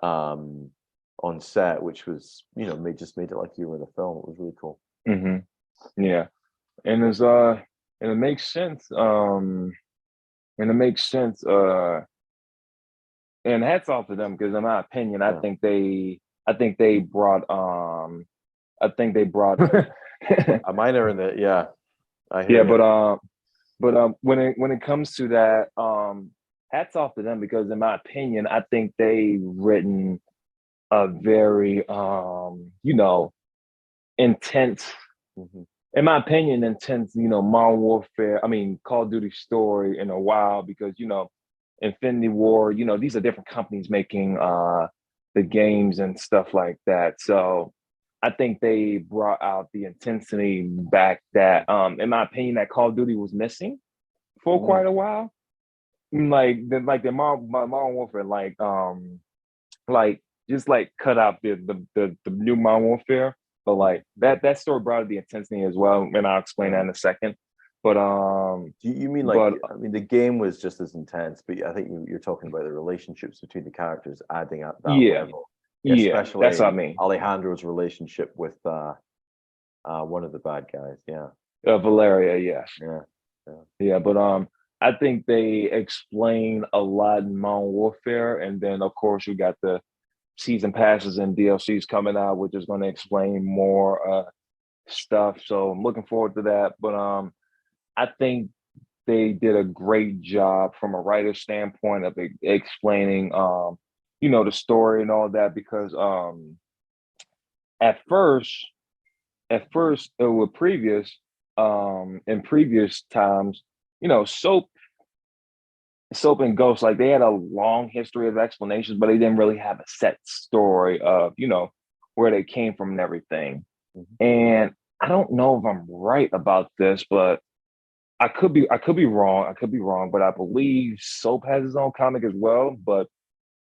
um, on set, which was, just made it like you were in a film. It was really cool. Yeah, and and it makes sense. And it makes sense. And hats off to them because, in my opinion, Yeah. I think they brought, I think they brought. A minor in the, yeah, I Yeah, hear you. but when it comes to that, hats off to them because, in my opinion, I think they written a very intense, Mhm. in my opinion, intense, Modern Warfare, I mean, Call of Duty story in a while because, Infinity War, these are different companies making the games and stuff like that. So I think they brought out the intensity back that, in my opinion, that Call of Duty was missing for Mm. quite a while. Like the Modern Warfare, like just like cut out the new Modern Warfare, but like that story brought the intensity as well, and I'll explain that Yeah. in a second. But Do you mean like, but I mean, the game was just as intense, but I think you're talking about the relationships between the characters adding at that yeah, level, yeah, that's what I especially mean. Alejandro's relationship with one of the bad guys. Yeah, Valeria, yes, yeah, yeah. yeah, but I think they explain a lot in Modern Warfare, and then of course you got the season passes and DLCs coming out, which is going to explain more stuff. So I'm looking forward to that. But I think they did a great job from a writer standpoint of explaining, the story and all that. Because at first, with in previous times, Soap and Ghost, like they had a long history of explanations, but they didn't really have a set story of, where they came from and everything. Mhm. And I don't know if I'm right about this, but I could be wrong. I could be wrong, but I believe Soap has his own comic as well. But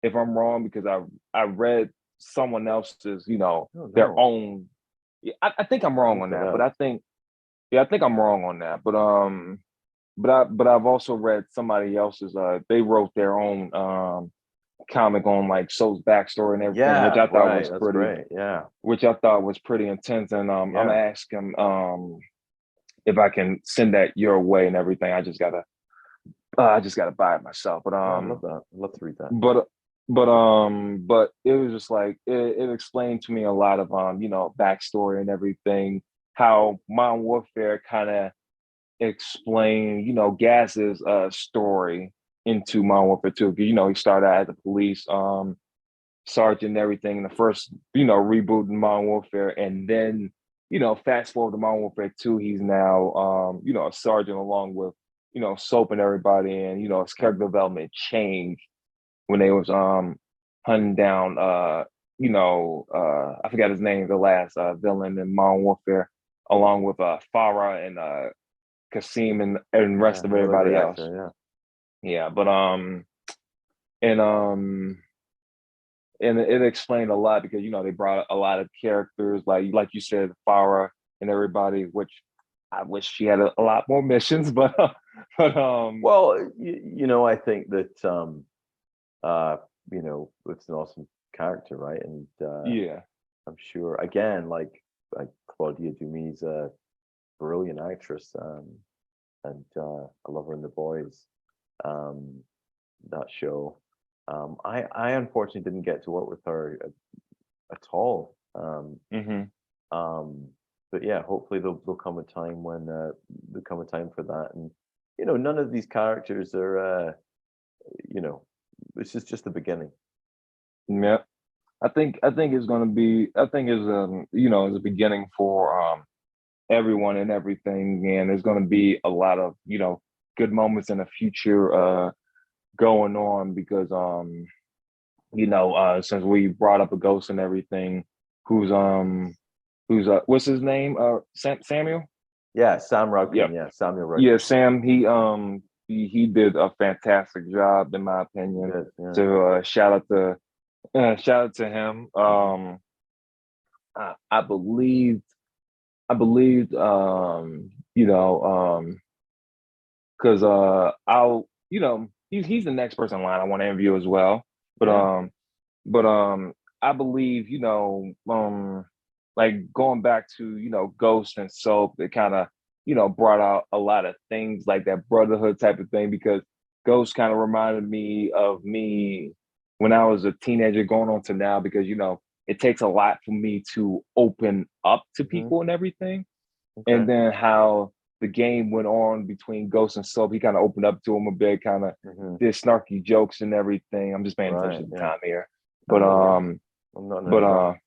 if I'm wrong, because I read someone else's, Oh their no, own. Yeah, I think I'm I'll wrong look on that that, but up. I think I'm wrong on that. But I've also read somebody else's. They wrote their own comic on like Soap's backstory and everything, Yeah, right. That's great. Yeah, which I thought was pretty intense. And I'm gonna yeah. ask him if I can send that your way and everything. I just gotta buy it myself. Oh, I love that. I'd love to read that. But but it was just like it explained to me a lot of backstory and everything. How Modern Warfare kind of explained Gas's story into Modern Warfare 2. He started out as a police sergeant and everything in the first reboot in Modern Warfare, and then fast forward to Modern Warfare 2, he's now a sergeant along with Soap and everybody, and his Yeah. character development changed when they was hunting down I forgot his name, the last villain in Modern Warfare, along with Farah and Kasim and Yeah, rest of I love everybody the else. actor. Yeah, but and and it explained a lot because they brought a lot of characters like you said, Farah and everybody, which I wish she had a lot more missions, but but Well, I think that uh, it's an awesome character, right? And yeah, I'm sure, again, like Claudia Dumis's a brilliant actress, and I love her in The Boys, um, that show. I unfortunately didn't get to work with her at all. hmm Um, but yeah, hopefully there'll come a time when there'll come a time for that. And none of these characters are you know, this is just the beginning. yeah. I think it's gonna be I think it's it's a beginning for everyone and everything, and there's gonna be a lot of good moments in the future going on because since we brought up a ghost and everything, who's what's his name? Samuel? Yeah, Sam Yep. Rugden. Yeah, Samuel Yeah, Rugden. Sam, he did a fantastic job in my opinion. Good. Yeah. So shout out to him. I believed because I'll he's the next person in line I want to interview as well. But Yeah. but I believe, like going back to, Ghost and Soap, it kind of, brought out a lot of things like that brotherhood type of thing, because Ghost kind of reminded me of me when I was a teenager going on to now, because, it takes a lot for me to open up to Hmm. people and everything. And Okay. then how the game went on between Ghost and Soap, he kind of opened up to him a bit, kind of Hmm. did snarky jokes and everything. I'm just paying Right. attention to the Yeah. time here. But I'm with you. I'm not in but any rush.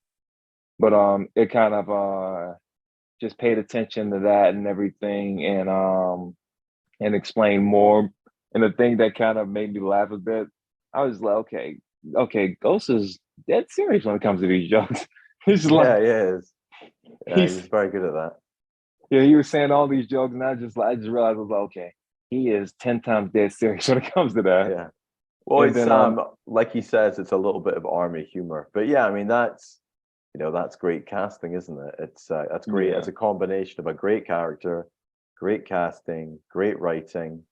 uh it kind of just paid attention to that and everything, and explained more. And the thing that kind of made me laugh a bit, I was like, okay, Ghost is dead serious when it comes to these jokes. He's Yeah, like he is. Yeah, he's he's very good at that. yeah, he was saying all these jokes, and I just realized I was like, okay, he is 10 times dead serious when it comes to that. Yeah. Well, And it's then like he says, it's a little bit of army humor. But yeah, I mean that's great casting, isn't it? That's great. yeah, It's a combination of a great character, great casting, great writing.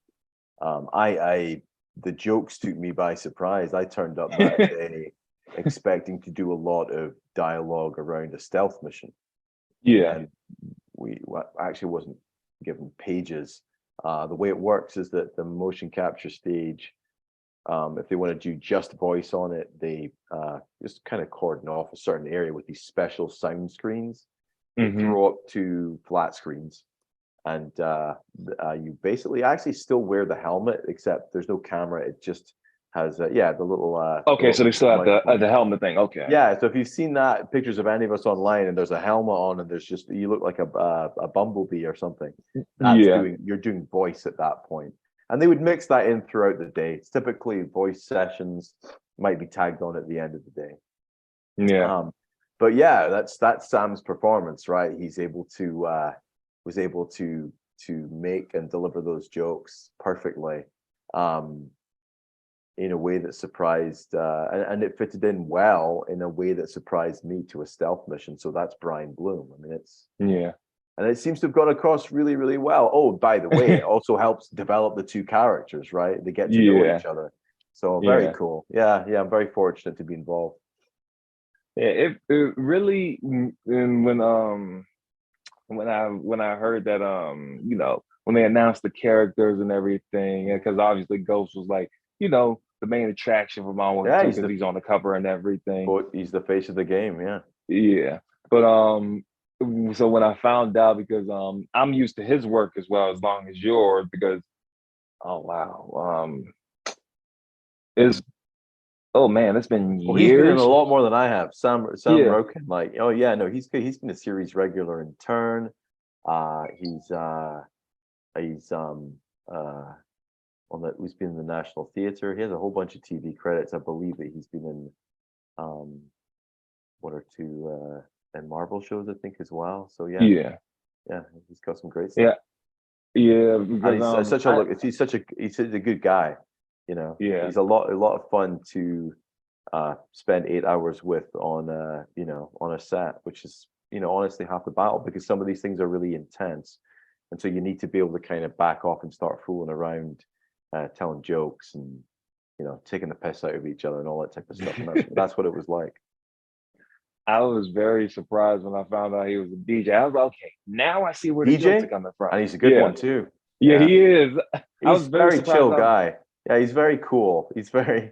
I the jokes took me by surprise. I turned up that day expecting to do a lot of dialogue around a stealth mission, and yeah, then actually wasn't given pages. The way it works is that the motion capture stage, if they want to do just voice on it, they just kind of cordon off a certain area with these special sound screens that hmm throw up to flat screens. And you basically actually still wear the helmet, except there's no camera. It just has, yeah, the okay, so little they still have microphone. the helmet thing. Okay, Yeah, so if you've seen that pictures of any of us online, and there's a helmet on, and there's just you look like a bumblebee or something. yeah, You're doing voice at that point, and they would mix that in throughout the day. It's typically voice sessions might be tagged on at the end of the day. yeah, Um, but yeah, that's Sam's performance, right? He's able to was able to make and deliver those jokes perfectly. Um, in a way that surprised and it fitted in well in a way that surprised me to a stealth mission. So that's Brian Bloom. I mean, it's yeah, and it seems to have gone across really, really well. Oh, by the way, it also helps develop the two characters, right? They get to know yeah, each other. So very yeah. cool. Yeah, yeah, I'm very fortunate to be involved. Yeah, it really, and when I heard that, when they announced the characters and everything, because obviously Ghost was like, the main attraction for Modern Warfare Yeah, 2, because he's on the cover and everything. he's the face of the game. Yeah. Yeah. But so when I found out, because I'm used to his work as well as long as yours, because oh wow. It's oh man, it's been Well, he's been in a years. lot more than I have. Sam Yeah. Roken, like, oh yeah, no, he's been a series regular in Turn. He's uh he's been in the National Theatre. He has a whole bunch of TV credits. I believe that he's been in um one or two and Marvel shows, I think, as well. So yeah, Yeah. yeah, he's got some great stuff. Yeah. Yeah. And Because he's such a I look. He's such a good guy. You know, yeah. he's a lot of fun to spend 8 hours with on on a set, which is honestly half the battle, because some of these things are really intense, and so you need to be able to kind of back off and start fooling around, telling jokes and taking the piss out of each other and all that type of stuff. And that's what it was like. I was very surprised when I found out he was a DJ. I was like, okay, now I see where the jokes are DJ, coming from. and he's a good Yeah. one too. Yeah, Yeah, he is. I was he's very very surprised. chill guy. Yeah, he's very cool. He's a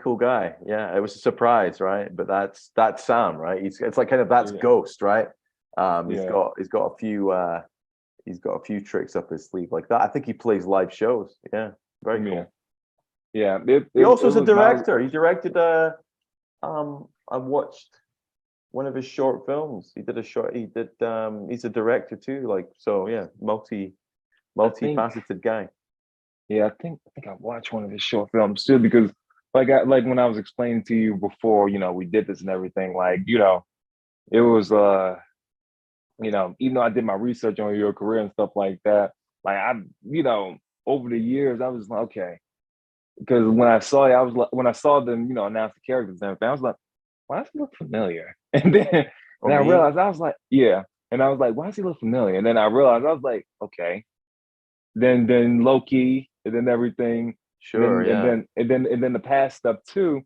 cool guy. Yeah, it was a surprise, right? But that's Sam, right? It's like kind of that's Yeah. Ghost, right? Yeah. He's got a few tricks up his sleeve like that. I think he plays live shows. Yeah, very Yeah. cool. Yeah. It, He it, also it is a was my director. He directed I've watched one of his short films. He's a director too. Like, so yeah, I think multifaceted guy. yeah, I think I watched one of his short films too, because like when I was explaining to you before, we did this and everything, like, it was even though I did my research on your career and stuff like that, like over the years I was like, okay. Because when I saw it, I was like, when I saw them, announce the characters and everything, I was like, why does he look familiar? Or And I me? realized I was like, yeah. And I was like, why does he look familiar? And then I realized I was like, okay. Then Loki, and then everything, Sure, yeah. and then the past stuff too.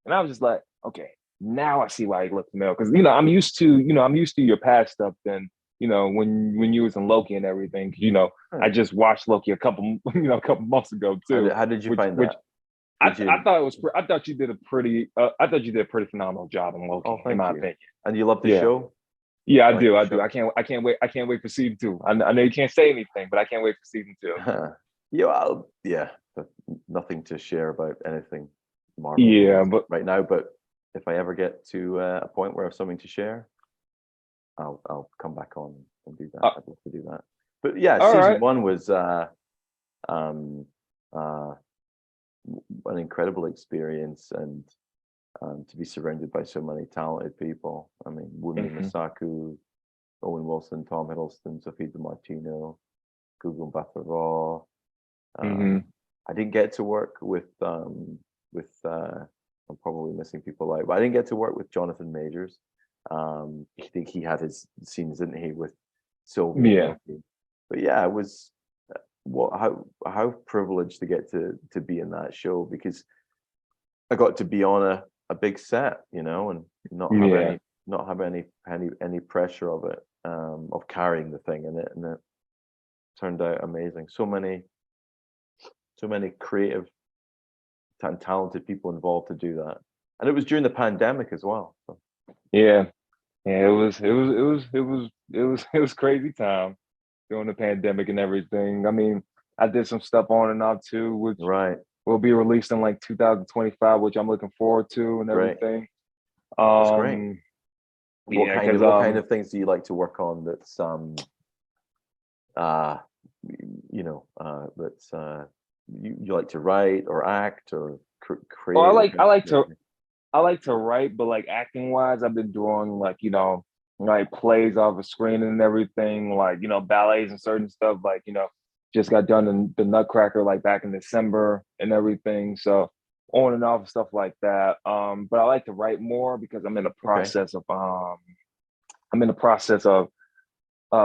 And I was just like, okay, now I see why he looked familiar. Because I'm used to your past stuff. Then when you was in Loki and everything. I just watched Loki a couple months ago too. How did you Which find which that? I, Did I you? thought it was. I thought you did a pretty. I thought you did a pretty phenomenal job in Oh, Loki, in thank my you. opinion. And you love the Yeah, show? yeah, I You like do. the I do. show? I can't wait for season two. I know you can't say anything, but I can't wait for season two. Yeah, yeah, but nothing to share about anything Marvel Yeah, related but right now. But if I ever get to a point where I have something to share, I'll come back on and do that. uh, I'd love to do that. But yeah, all season right. one was um, uh, an incredible experience, and to be surrounded by so many talented people. I mean, Wunmi Hmm. Masaku, Owen Wilson, Tom Hiddleston, Sophie DiMartino, Gugu Mbatha-Raw. Hmm. I didn't get to work with I'm probably missing people out, but I didn't get to work with Jonathan Majors. I think he had his scenes, didn't he, with Sylvie and Yeah. Loki. But yeah, it was what how privileged to get to be in that show, because I got to be on a big set, and Yeah. not have any pressure of it, of carrying the thing in it, and it turned out amazing. So many creative and talented people involved to do that, and it was during the pandemic as well. So. Yeah. Yeah. It was crazy time during the pandemic and everything. I mean, I did some stuff on and off too, which Right, will be released in like 2025, which I'm looking forward to and great, everything. that's great. Um, What yeah, kind because of what kind of things do you like to work on? That's uh that's you like to write or act or well, I create? What like I kind of like things? to I like to write, but like acting wise, I've been doing like plays off a screen and everything, like ballets and certain stuff. Like just got done in the Nutcracker like back in December and everything. So on and off stuff like that. But I like to write more because Okay. I'm in the process of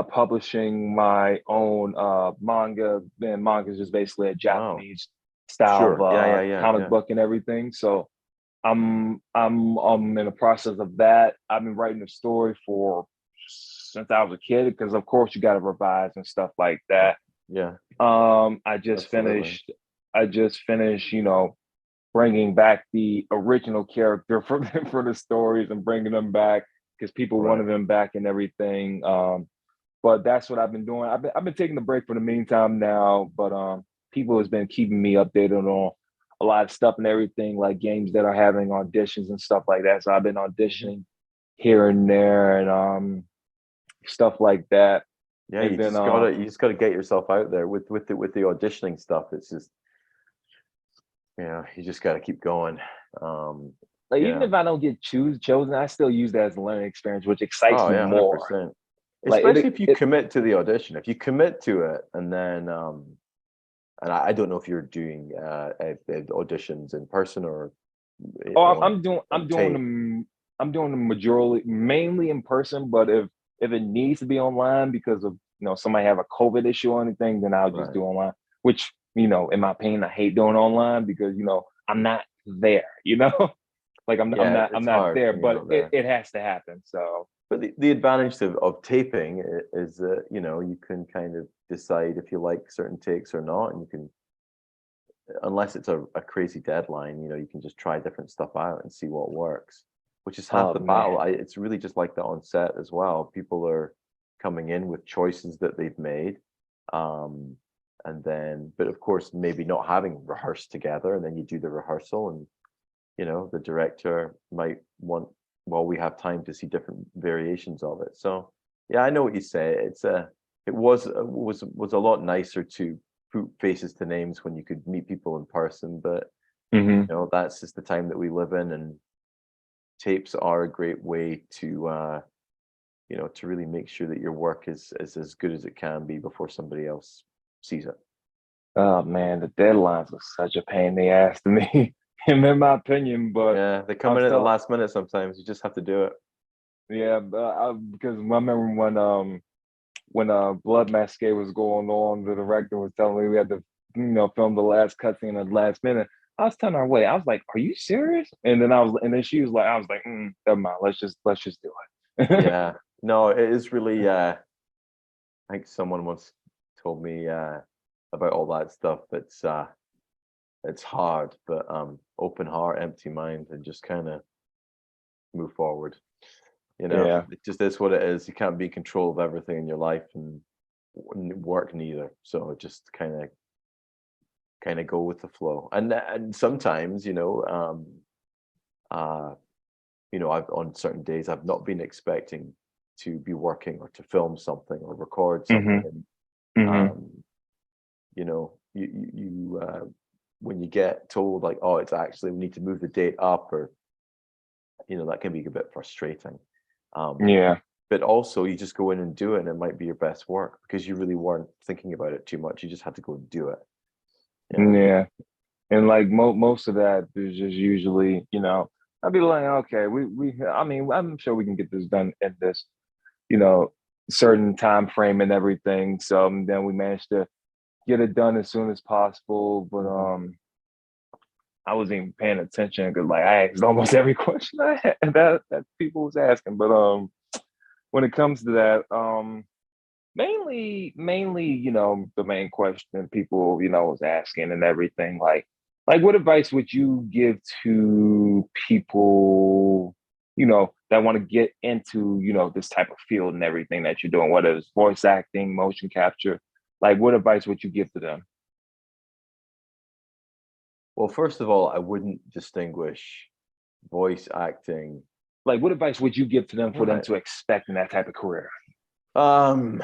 publishing my own manga. And manga is just basically a Wow. Japanese style of Sure. Yeah, yeah, yeah, comic yeah. book and everything. So I'm in the process of that. I've been writing a story for since I was a kid because of course you got to revise and stuff like that. Yeah, I just absolutely. finished. I just finished. Bringing back the original character for for the stories and bringing them back because people Right. wanted them back and everything. But that's what I've been doing. I've been taking a break for the meantime now, but people has been keeping me updated on a lot of stuff and everything, like games that are having auditions and stuff like that. So I've been Mhm. auditioning here and there and stuff like that. Yeah, And then you just gotta get yourself out there with the auditioning stuff. It's just, you just gotta keep going. Um, like even yeah. if I don't get chosen, I still use that as a learning experience, which excites Oh me yeah, more. 100%. Like Especially it if you it commit to the audition. If you commit to it, and then and I don't know if you're doing auditions in person or oh on I'm doing tape. them majority mainly in person, but if it needs to be online because of somebody have a COVID issue or anything, then I'll just Right. do online. Which in my opinion, I hate doing online because I'm not there. Like Yeah, I'm it's not hard there, when you're but not it there. it has to happen. So But the advantage of taping is that you can kind of decide if you like certain takes or not, and you can, unless it's a crazy deadline, you can just try different stuff out and see what works, which is half oh the man, battle. It's really just like that on set as well. People are coming in with choices that they've made, um, and then, but of course, maybe not having rehearsed together, and then you do the rehearsal, and the director might want, well, we have time to see different variations of it. So yeah, I know what you say. It was a lot nicer to put faces to names when you could meet people in person, but hmm that's just the time that we live in, and tapes are a great way to really make sure that your work is as good as it can be before somebody else sees it. oh man, the deadlines are such a pain in the ass to me, in my opinion. But Yeah, they come I'm in at the still last minute sometimes. You just have to do it. yeah, because I remember when Blood Masqué was going on, the director was telling me we had to film the last cutscene at the last minute. I was telling her, wait, I was like, are you serious? And then she was like, I was like, never mind, let's just do it. Yeah. No, it is really I think someone once told me about all that stuff. It's hard, but open heart, empty mind, and just kind of move forward. You know, Yeah. it just is what it is. You can't be in control of everything in your life, and work neither. So just kind of go with the flow. And sometimes, uh, I've on certain days I've not been expecting to be working or to film something or record something, Hmm. and Hmm. um, when you get told like, oh, it's actually we need to move the date up, or that can be a bit frustrating. Um, Yeah. but also you just go in and do it, and it might be your best work because you really weren't thinking about it too much. You just had to go and do it. Yeah. Yeah. And like most of that is just usually, I'd be like, okay, I mean, I'm sure we can get this done in this, you know, certain time frame and everything. So then we managed to get it done as soon as possible. But Mhm. I wasn't even paying attention because like I asked almost every question I had that people was asking. But when it comes to that, mainly, the main question people, was asking and everything, like what advice would you give to people, that want to get into, this type of field and everything that you're doing, whether it's voice acting, motion capture, like what advice would you give to them? Well, first of all, I wouldn't distinguish voice acting. Like what advice would you give to them for them Right. to expect in that type of career? Um,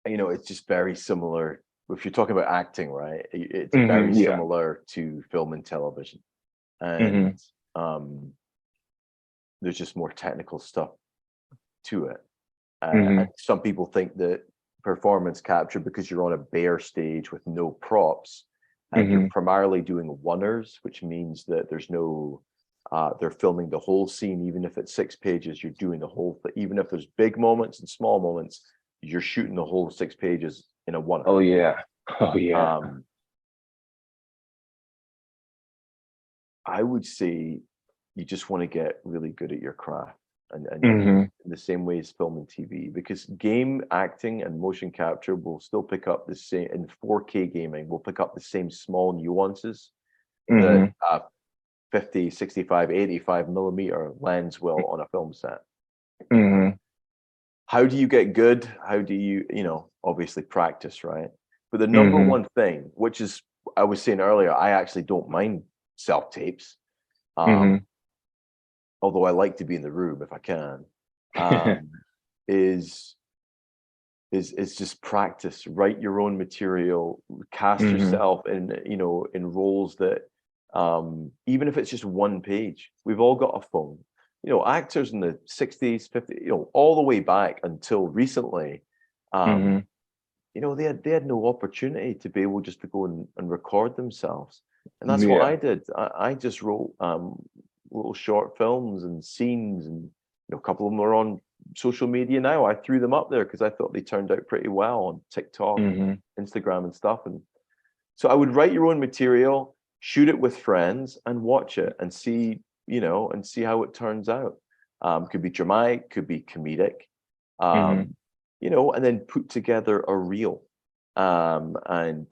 it's just very similar. If you're talking about acting, right? It's very Yeah. similar to film and television, and Hmm. um, there's just more technical stuff to it. And Hmm. some people think that performance capture, because you're on a bare stage with no props, and you're Hmm. primarily doing oneers, which means that there's no, they're filming the whole scene, even if it's 6 pages, you're doing the whole thing. Even if there's big moments and small moments, you're shooting the whole 6 pages in a oneer. Oh yeah. Oh yeah. Um, I would say you just want to get really good at your craft, and Hmm. in the same way as film and TV, because game acting and motion capture will still pick up the same in 4K gaming, will pick up the same small nuances that Hmm. 50, 65, 85 millimeter lens will on a film set. Hmm. How do you get good? How do you, obviously practice, right? But the number Hmm. one thing, which is, I was saying earlier, I actually don't mind self tapes. Um, Hmm. although I like to be in the room if I can, um, is is just practice. Write your own material, cast Hmm. yourself in in roles that even if it's just one page. We've all got a phone. Actors in the 60s, 50s, all the way back until recently, um, Hmm. they had no opportunity to be able just to go and record themselves. And that's what I Yeah. did. I just wrote little short films and scenes, and a couple of them are on social media now. I threw them up there because I thought they turned out pretty well on TikTok and Hmm. Instagram and stuff. And so I would write your own material, shoot it with friends, and watch it and see how it turns out. Could be dramatic, could be comedic, Hmm. um, and then put together a reel. And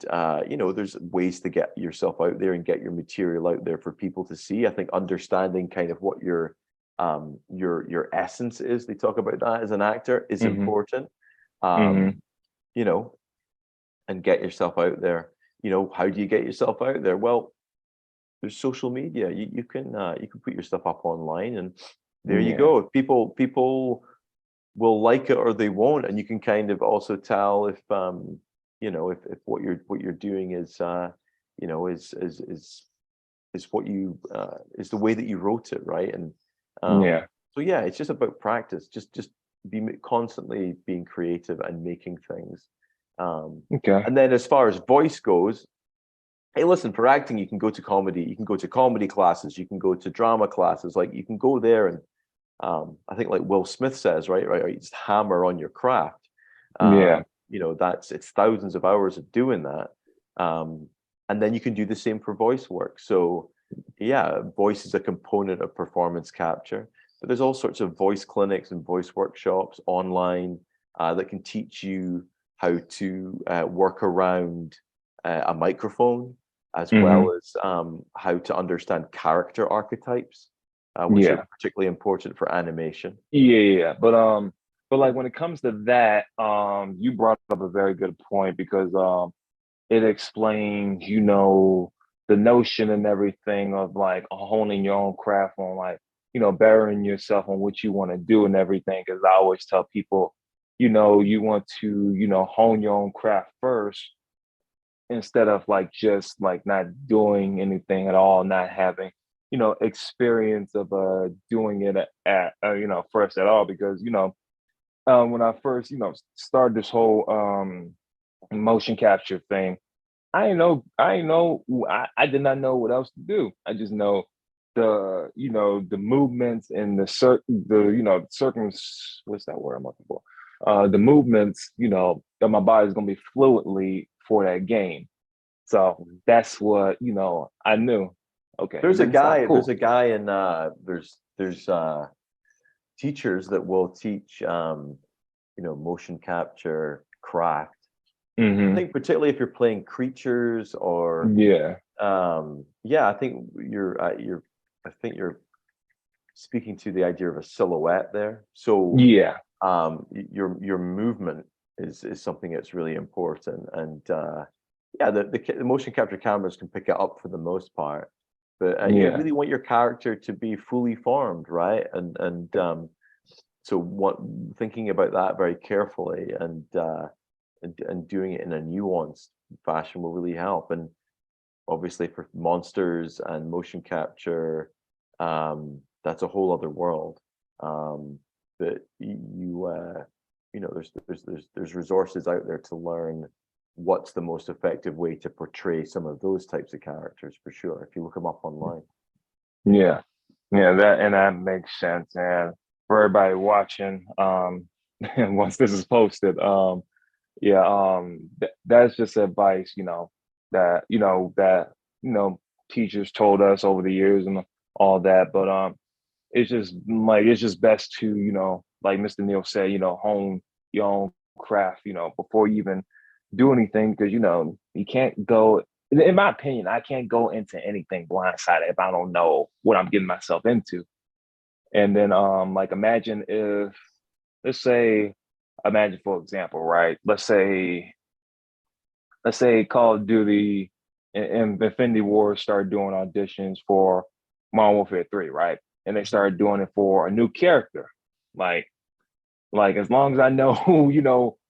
there's ways to get yourself out there and get your material out there for people to see. I think understanding kind of what your essence is, they talk about that as an actor, is Hmm. important. Hmm. Um, you know, and get yourself out there. How do you get yourself out there? Well, there's social media. You can put your stuff up online, and there you Yeah. go. People will like it or they won't, and you can kind of also tell if if what you're doing is is what you is the way that you wrote it, right? And Yeah. so yeah, it's just about practice. Just constantly being creative and making things. Um, Okay. and then as far as voice goes, hey, listen, for acting, you can go to comedy. You can go to comedy classes. You can go to drama classes. Like you can go there, and I think like Will Smith says, right, you just hammer on your craft. Yeah. That's it's thousands of hours of doing that. Um, and then you can do the same for voice work. So yeah, voice is a component of performance capture, but there's all sorts of voice clinics and voice workshops online that can teach you how to work around a microphone, as Hmm. well as how to understand character archetypes, which are Yeah. particularly important for animation. Yeah. But like when it comes to that, you brought up a very good point because it explains, the notion and everything of like honing your own craft on like, bettering yourself on what you want to do and everything. Cause I always tell people, you want to, hone your own craft first instead of like just like not doing anything at all, not having, experience of doing it at first at all. Because, when I first, started this whole motion capture thing, I did not know what else to do. I just know the movements and what's that word I'm looking for? The movements, that my body's gonna be fluidly for that game. So that's what, I knew. Okay, it There's a doesn't sound guy. There's cool. a guy in there's teachers that will teach motion capture craft. I Hmm. think particularly if you're playing creatures or Yeah, yeah, I think you're speaking to the idea of a silhouette there. So yeah, your movement is something that's really important, and yeah, the motion capture cameras can pick it up for the most part, but you yeah, really want your character to be fully formed, right? So what thinking about that very carefully and doing it in a nuanced fashion will really help. And obviously for monsters and motion capture, that's a whole other world. But there's resources out there to learn what's the most effective way to portray some of those types of characters for sure. If you look them up online. yeah, yeah. That makes sense. And for everybody watching, once this is posted, yeah, that's just advice, that you know teachers told us over the years and all that. But it's just best to, like Mr. Neil said, hone your own craft, before you even do anything, because you can't go. In my opinion, I can't go into anything blindsided if I don't know what I'm getting myself into. And then, like, let's say, imagine for example, right? Let's say Call of Duty and Infinity War start doing auditions for Modern Warfare 3, right? And they started doing it for a new character. Like, like as long as I know who,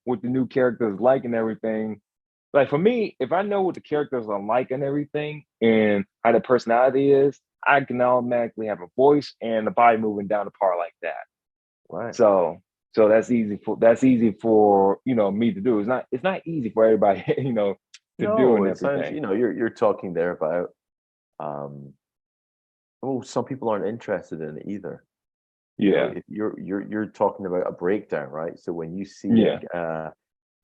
what the new character is like and everything. Like for me, if I know what the characters are like and everything and how the personality is, I can automatically have a voice and the body moving down the part like that. Right. So that's easy for me to do. It's not easy for everybody, to do No, and it sounds, everything. you're talking there about um oh, some people aren't interested in it either. Yeah, If you're talking about a breakdown, right? So when you see yeah,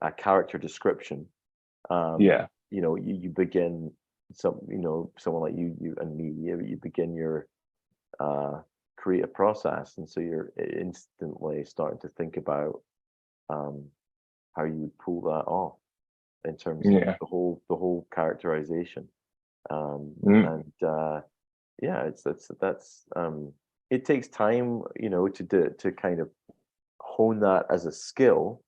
a character description, yeah. you begin someone like you and me, you begin your uh, creative process, and so you're instantly starting to think about um, how you would pull that off in terms of Yeah. the whole characterization. Mm, And yeah, it's that's it takes time, to kind of hone that as a skill,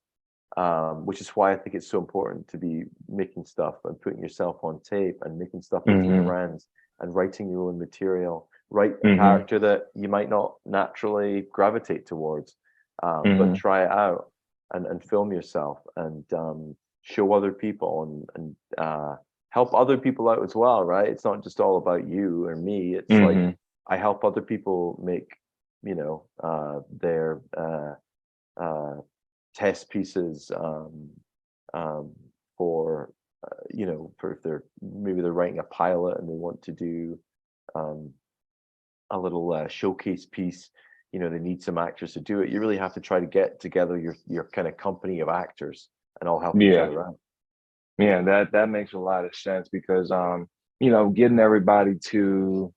which is why I think it's so important to be making stuff and putting yourself on tape and making stuff with your mhm, friends and writing your own material. Write a mhm, character that you might not naturally gravitate towards, but mhm, try it out and film yourself and show other people and help other people out as well, right? It's not just all about you or me. It's like mhm, I help other people make, their uh, test pieces um, for for if they're writing a pilot and they want to do um, a little showcase piece. They need some actors to do it. You really have to try to get together your kind of company of actors and all help each yeah. other out. Yeah, that makes a lot of sense because getting everybody to,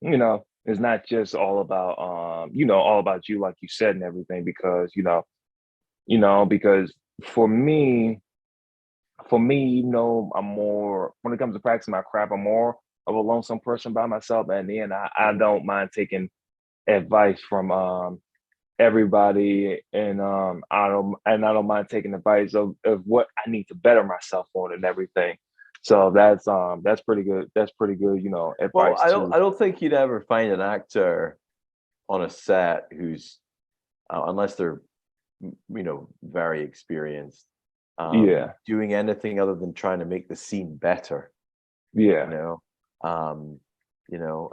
it's not just all about all about you, like you said, and everything, because because for me, I'm more, when it comes to practicing my craft, I'm more of a lonesome person by myself. And then I don't mind taking advice from everybody, and I don't mind taking advice of what I need to better myself on and everything. So that's pretty good. That's pretty good, Well, advice I too. don't think you'd ever find an actor on a set who's unless they're very experienced, Yeah, doing anything other than trying to make the scene better. You yeah, know, um,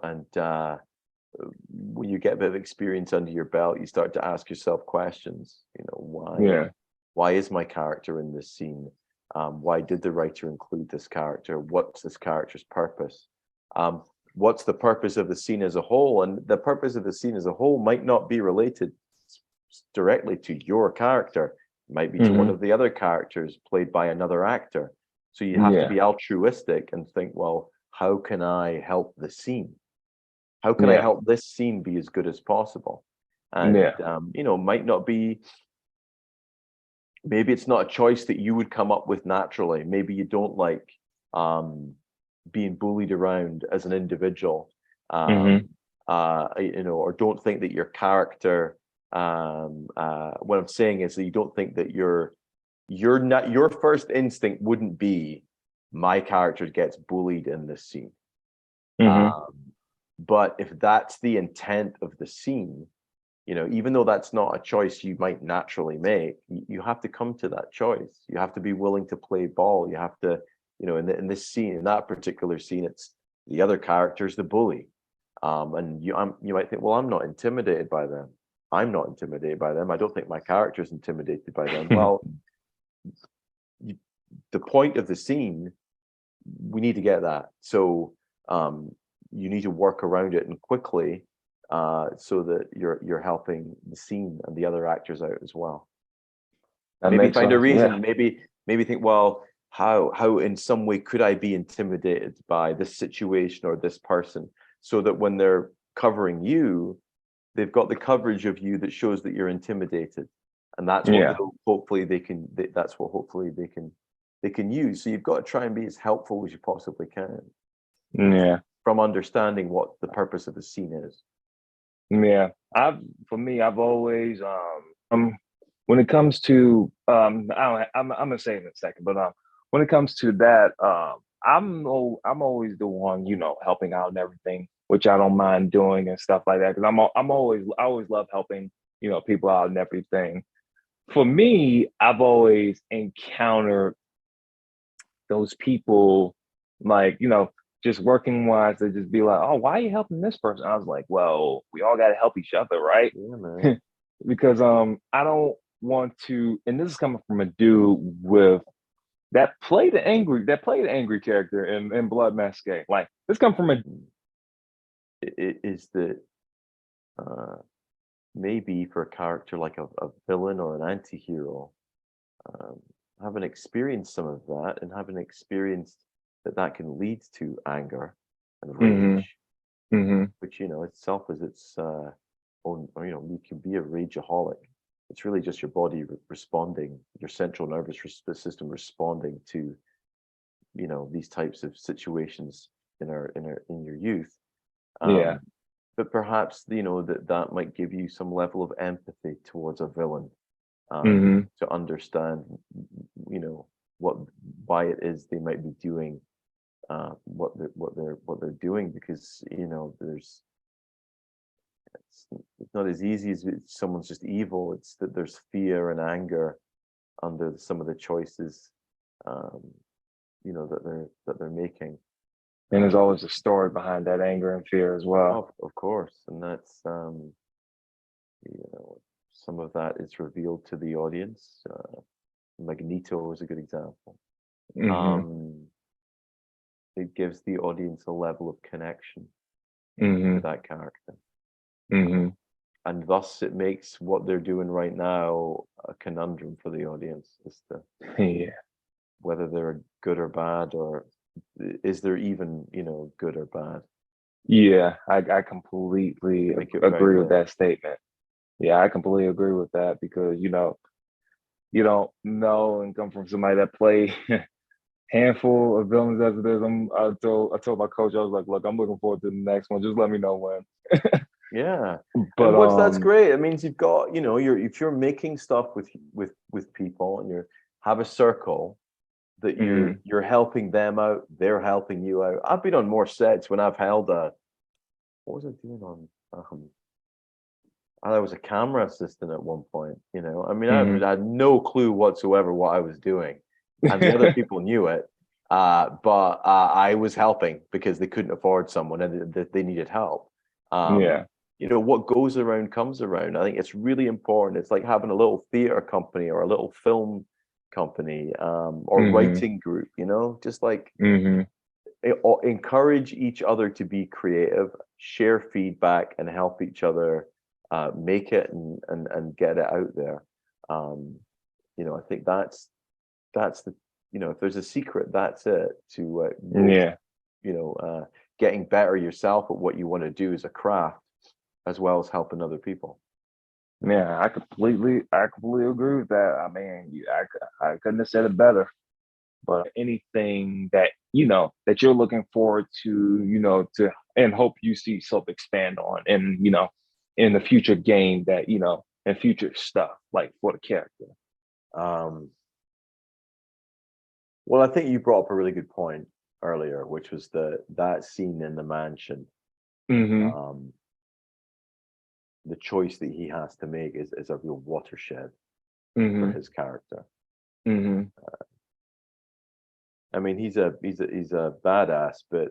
and when you get a bit of experience under your belt, you start to ask yourself questions. yeah, Why is my character in this scene? Why did the writer include this character? What's this character's purpose? What's the purpose of the scene as a whole? And the purpose of the scene as a whole might not be related directly to your character. It might be to one hmm, of the other characters played by another actor. So you have to yeah, be altruistic and think, well, how can I help the scene? How can I yeah, help this scene be as good as possible? And yeah, might not be, maybe it's not a choice that you would come up with naturally. Maybe you don't like being bullied around as an individual, hmm, or don't think that your character. What I'm saying is that you don't think that your first instinct wouldn't be my character gets bullied in this scene. hmm, Um, but if that's the intent of the scene, even though that's not a choice you might naturally make, you have to come to that choice. You have to be willing to play ball. You have to, in this scene, in that particular scene, it's the other character's the bully. And you might think, well, I'm not intimidated by them. I'm not intimidated by them. I don't think my character's intimidated by them. Well, you, the point of the scene, we need to get that. So you need to work around it and quickly, so that you're helping the scene and the other actors out as well. that Maybe makes find a sense. Yeah, reason. Maybe think, well, how in some way could I be intimidated by this situation or this person, so that when they're covering you, they've got the coverage of you that shows that you're intimidated, and that's what yeah, they'll hopefully they can. That's what hopefully they can use. So you've got to try and be as helpful as you possibly can, yeah, from understanding what the purpose of the scene is. yeah. For me, I've always when it comes to I'm gonna say it in a second, but when it comes to that, I'm always the one, helping out and everything, which I don't mind doing and stuff like that, because I always love helping, people out and everything. For me, I've always encountered those people, like, just working wise, they just be like, oh, why are you helping this person? I was like, well, we all got to help each other, right? Yeah, man. Because I don't want to, and this is coming from a dude with that played the angry character in Blood Masqué. Like, this come from a It is that, uh, maybe for a character like a villain or an anti-hero, um, having experienced some of that and having experienced that can lead to anger and hmm, rage, hmm, which itself is its own. You can be a rageaholic. It's really just your body responding, your central nervous system responding to these types of situations in your youth. yeah, Um, but perhaps that might give you some level of empathy towards a villain, hmm, to understand you know what why it is they might be doing what they're doing, because it's not as easy as someone's just evil. It's that there's fear and anger under some of the choices, um, that they're making. and there's um, always a story behind that anger and fear as well. of course, and that's you know some of that is revealed to the audience. Magneto is a good example. Hmm, um, it gives the audience a level of connection to hmm, that character, hmm, and thus it makes what they're doing right now a conundrum for the audience as to yeah, whether they're good or bad, or is there even, good or bad? Yeah, I completely Make it very agree with clear. that statement. Yeah, I completely agree with that because you don't know and come from somebody that play handful of villains as it is. I told my coach, I was like, look, I'm looking forward to the next one. Just let me know when. Yeah. But And that's great. It means you've got, if you're making stuff with people, and you have a circle that mhm, you're helping them out, they're helping you out. I've been on more sets when I've held what was I doing on? I was a camera assistant at one point. I mean, mhm. I had no clue whatsoever what I was doing, and the other people knew it. But I was helping because they couldn't afford someone, and they needed help. Um, Yeah. what goes around comes around. I think it's really important. It's like having a little theater company or a little film company, or Mhm, writing group. Just like mhm. encourage each other to be creative, share feedback, and help each other make it and get it out there. Um, I think that's the if there's a secret, that's it to both Yeah. you know uh, getting better yourself at what you want to do as a craft, as well as helping other people. Yeah, I completely agree with that. I mean, I couldn't have said it better. But anything that that you're looking forward to, to and hope you see Soap expand on, and in the future game that and future stuff like for the character. Um, well, I think you brought up a really good point earlier, which was that scene in the mansion. Mm-hmm. Um, the choice that he has to make is a real watershed for Mm-hmm. his character. Mm-hmm. I mean, he's a badass, but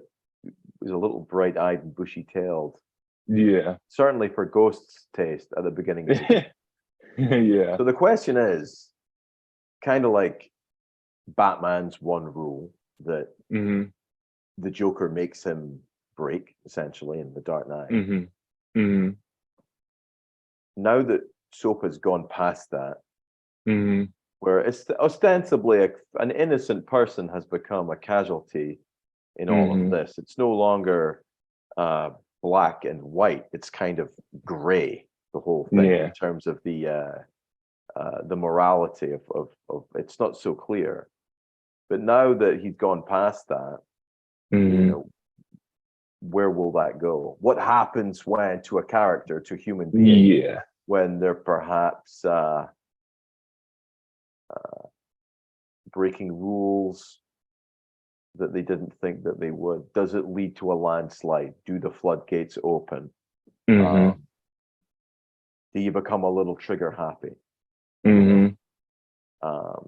he's a little bright-eyed and bushy-tailed. Yeah. Certainly for Ghost's taste at the beginning of the game. Yeah. So the question is, kind of like Batman's one rule that Mm-hmm. the Joker makes him break, essentially, in The Dark Knight. Mm-hmm. Mm-hmm. Now that Soap has gone past that, Mm-hmm. where it's ostensibly an innocent person has become a casualty in all of Mm-hmm. this. It's no longer uh, black and white. It's kind of gray, the whole thing, in Yeah. terms of the morality of it's not so clear. But now that he's gone past that, you Mm-hmm. know, where will that go? What happens when to a character, to a human being, Yeah. when they're perhaps breaking rules that they didn't think that they would? Does it lead to a landslide? Do the floodgates open? Mm-hmm. Um, do you become a little trigger happy? You know, Mm-hmm. um,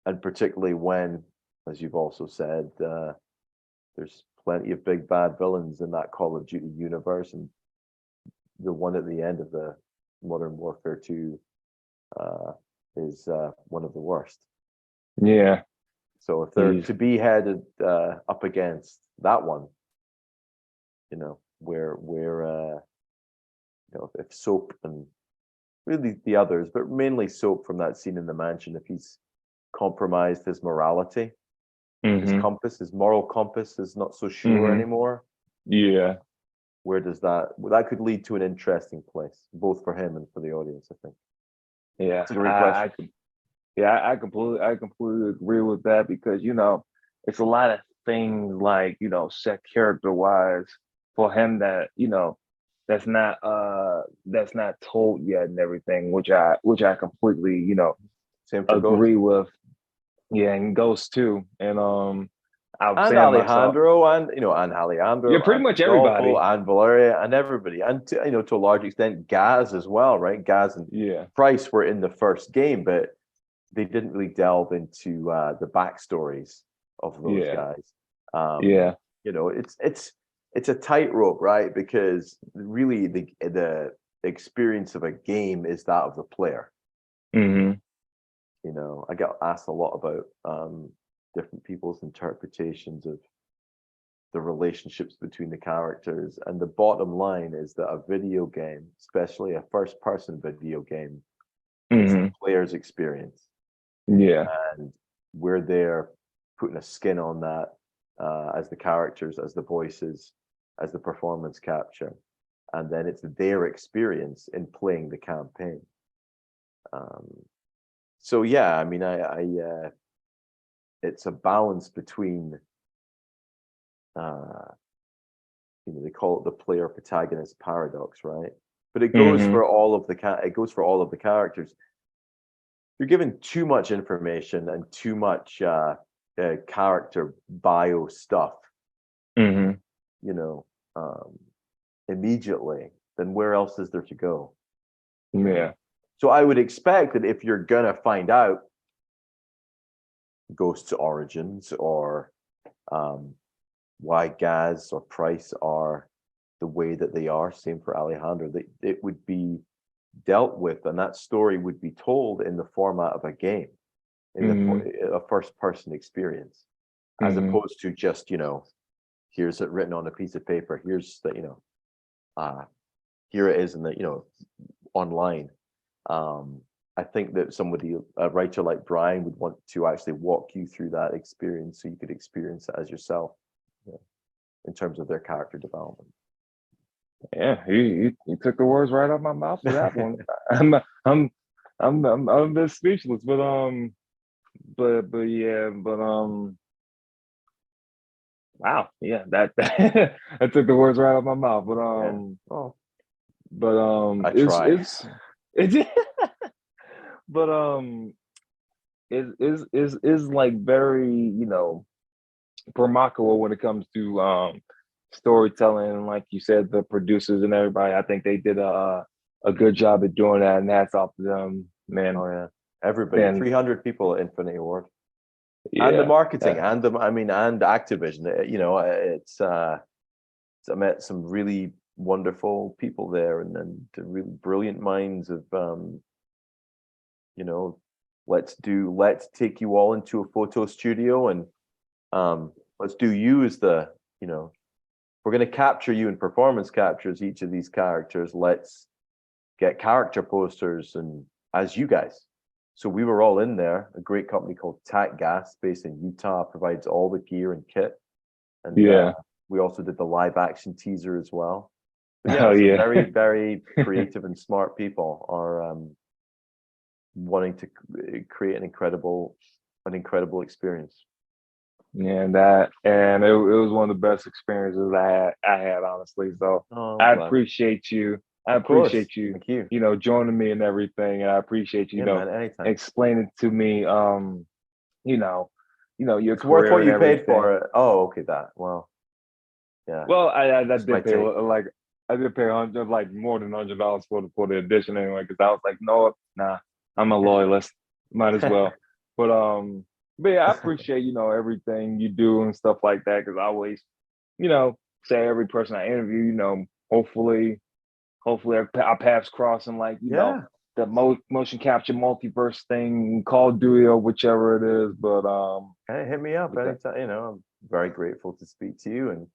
and particularly when, as you've also said, there's plenty of big bad villains in that Call of Duty universe, and the one at the end of the Modern Warfare 2 is one of the worst. Yeah. So if they're He's to be headed up against that one, where if Soap and really the others, but mainly Soap from that scene in the mansion, if he's compromised his morality, mm-hmm. his moral compass is not so sure Mm-hmm. anymore, Yeah. where does that could lead to an interesting place, both for him and for the audience, I think. Yeah. It's a great question. Yeah, I completely agree with that because it's a lot of things like set character wise for him that that's not told yet and everything, which I completely Same for Ghost. agree with. Yeah, and Ghost too, and I'm And saying myself, Alejandro, and yeah, Alejandro, pretty and much Rodolfo, everybody. and Valeria, and everybody, and to a large extent, Gaz as well, right? Gaz and Yeah, Price were in the first game, but they didn't really delve into the backstories of those yeah, guys. Um, yeah. it's a tightrope, right? Because really, the experience of a game is that of the player. Mm-hmm. I get asked a lot about different people's interpretations of the relationships between the characters. And the bottom line is that a video game, especially a first person video game, it's the Mm-hmm. player's experience. Yeah. And we're there putting a skin on that, as the characters, as the voices, as the performance capture, and then it's their experience in playing the campaign. So yeah, I mean, it's a balance between, they call it the player protagonist paradox, right? But it goes for all of the characters. You're given too much information and too much character bio stuff, immediately, then where else is there to go? Yeah. So I would expect that if you're gonna find out Ghost's origins, or why Gaz or Price are the way that they are, same for Alejandro, that it would be dealt with, and that story would be told in the format of a game, in a first-person experience, as opposed to just, here's it written on a piece of paper, here's the, here it is in the, online. I think that a writer like Brian, would want to actually walk you through that experience so you could experience it as yourself, in terms of their character development. Yeah, he took the words right out my mouth for that one. I'm a bit speechless, but wow, yeah, that I took the words right out my mouth. But I try. it's but is like very, remarkable when it comes to storytelling. Like you said, the producers and everybody, I think they did a good job at doing that, and hats off to them, man. Oh yeah, everybody, 300 people at Infinity Award, and the marketing, and Activision. I met some really wonderful people there, and really brilliant minds of, let's take you all into a photo studio, and let's do you as we're going to capture you in performance captures, each of these characters. Let's get character posters and as you guys. So we were all in there. A great company called Tac Gas, based in Utah, provides all the gear and kit. And we also did the live action teaser as well. But very, very creative and smart people are wanting to create an incredible experience. Yeah, and it was one of the best experiences I had honestly. So I appreciate you. I appreciate you. Thank you. Joining me and everything, and I appreciate you, explaining to me, your it's worth what you paid for it. it. Oh, okay, that. Well, yeah. Well, I did pay I did pay more than $100 for the edition anyway, because I was like, no, nah, I'm a loyalist, might as well. But yeah, I appreciate everything you do and stuff like that, because I always say every person I interview, hopefully our paths cross, and the motion capture multiverse thing, Call of Duty or whichever it is. But hey, hit me up anytime. I'm very grateful to speak to you, and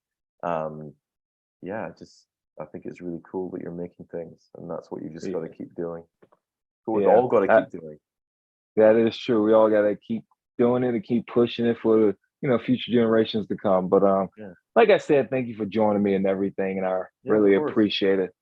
I think it's really cool that you're making things, and that's what you just got to keep doing. We've all got to keep doing. That is true. We all got to keep doing it and keep pushing it for the future generations to come. But like I said, thank you for joining me and everything, and I really appreciate it.